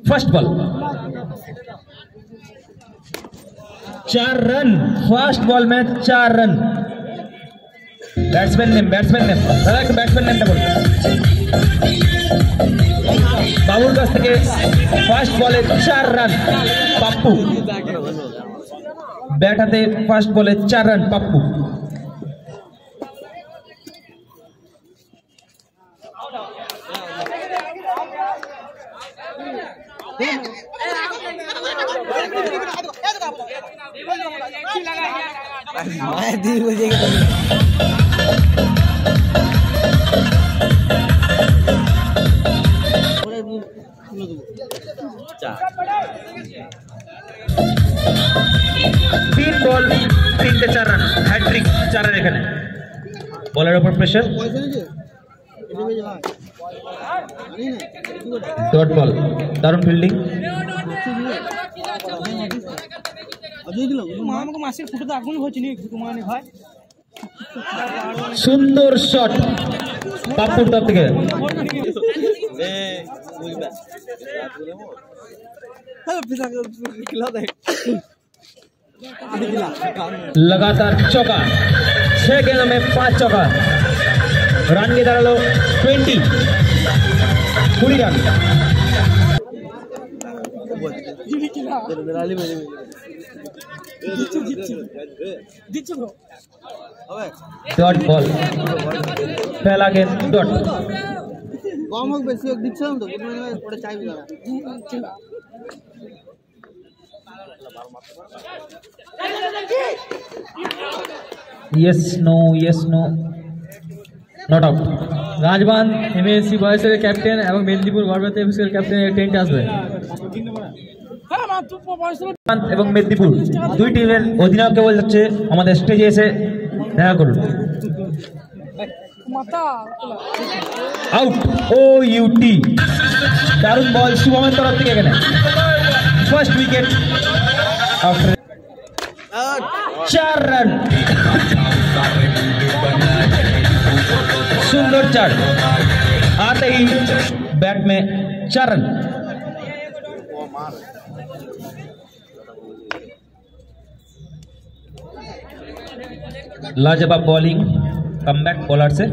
First ball 4 run. First ball में 4 run. Batsman name दादा batsman name बोल बाबुल काछ থেকে ফার্স্ট বলে 4 রান পাপ্পু ব্যাট হাতে ফার্স্ট বলে 4 রান পাপ্পু। तीन बॉल 3 से 4 रन हैट्रिक 4 रन এখানে বলের উপর প্রেসার डॉट बॉल दारुण फील्डिंग सुंदर शॉट पाप्पुर तरफ থেকে लगातार चौका 6 गेंदों में 5 चौका रन की दाঁড়ালো 20 रन। डॉट बॉल पहला गेंद डॉट कम হোক বেশি হোক দিচ্ছ তো পরে চাইবি না यस नो नॉट आउट। রাজবান এমএসসি বয়সের ক্যাপ্টেন এবং মেদিনীপুর গর্ভবতী এফসির ক্যাপ্টেনের টেন্ট আসবে এবং মেদিনীপুর দুই টিমের অধিনায়ককে বলা যাচ্ছে আমাদের স্টেজে এসে দেখা করুন। আউট ও ইউটি দারুণ বল শুভমের তরফ থেকে এখানে ফার্স্ট উইকেট 4 रन सुंदर 4 आते ही बैट में 4 रन। लाजवाब बॉलिंग कमबैक बॉलर से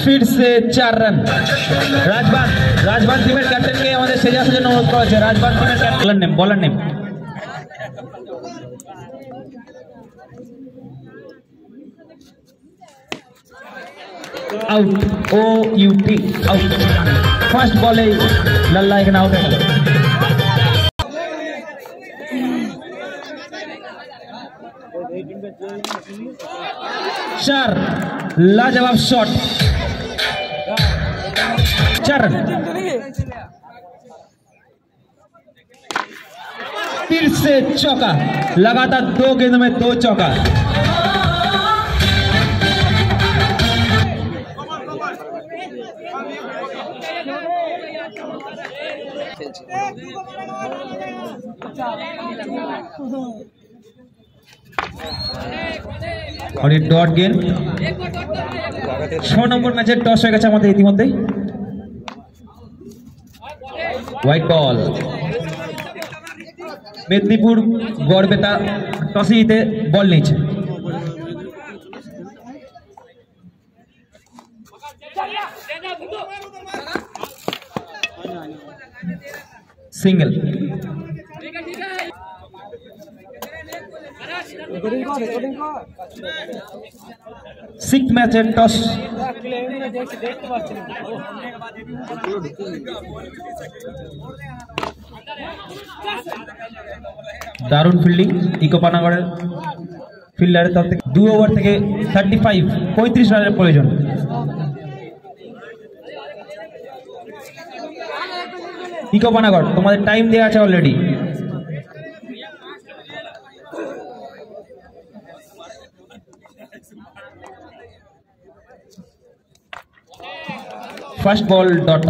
फिर से 4 रन। राजबान टीमेर कैप्टन के हमारे स्टेजे आसार जন্য অনুরোধ করা হচ্ছে। রাজবান टीमेर कैप्टन बॉलर नेम आउट ओ यूटी आउट। फर्स्ट बॉल लल्ला এখানে আউট হয়ে গেল। 4 लाजवाब शॉट 4 रन। फिर से चौका लगातार 2 गेंदों में 2 चौका। और ये डॉट गेंद 6 নম্বর ম্যাচে টস হয়ে গেছে আমাদের ইতিমধ্যেই। হোয়াইট বল মেদিনীপুর গড়বেতা টসে জিতে বল নিচ্ছে। सिंगल 6th मैच टॉस दारुण फील्डिंग इको पानागढ़ ফিল্ডারের তরফ থেকে 2 ওভার থেকে 35 রানের প্রয়োজন। ইকো পানাগড় তোমাদের টাইম দেওয়া আছে already. First ball dot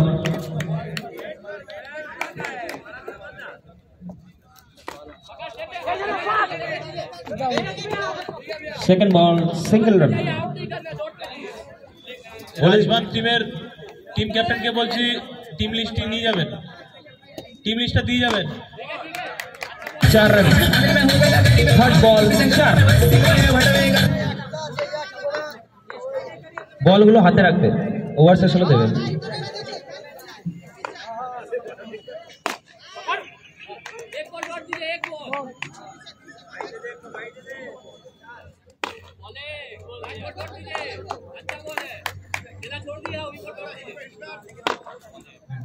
second ball single run রাজবান টিমের টিম ক্যাপ্টেনকে বলছি টিম লিস্ট নিয়ে যাবেন, টিম লিস্টটা দিয়ে যাবেন। 4 রান, থার্ড বল 4। বলগুলো হাতে রাখবেন, ওভার শেষ হলে দেবেন।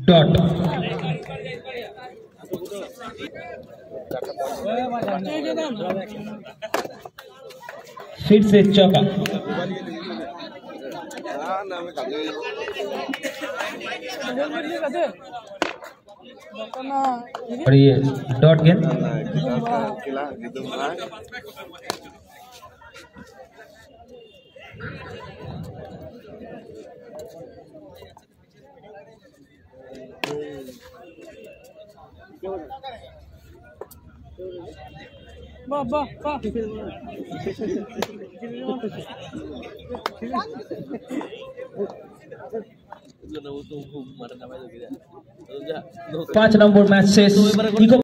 डॉट फिर से चौका। और ये डॉट गेंद। वाह वाह वाह 5 नंबर मैच शेष।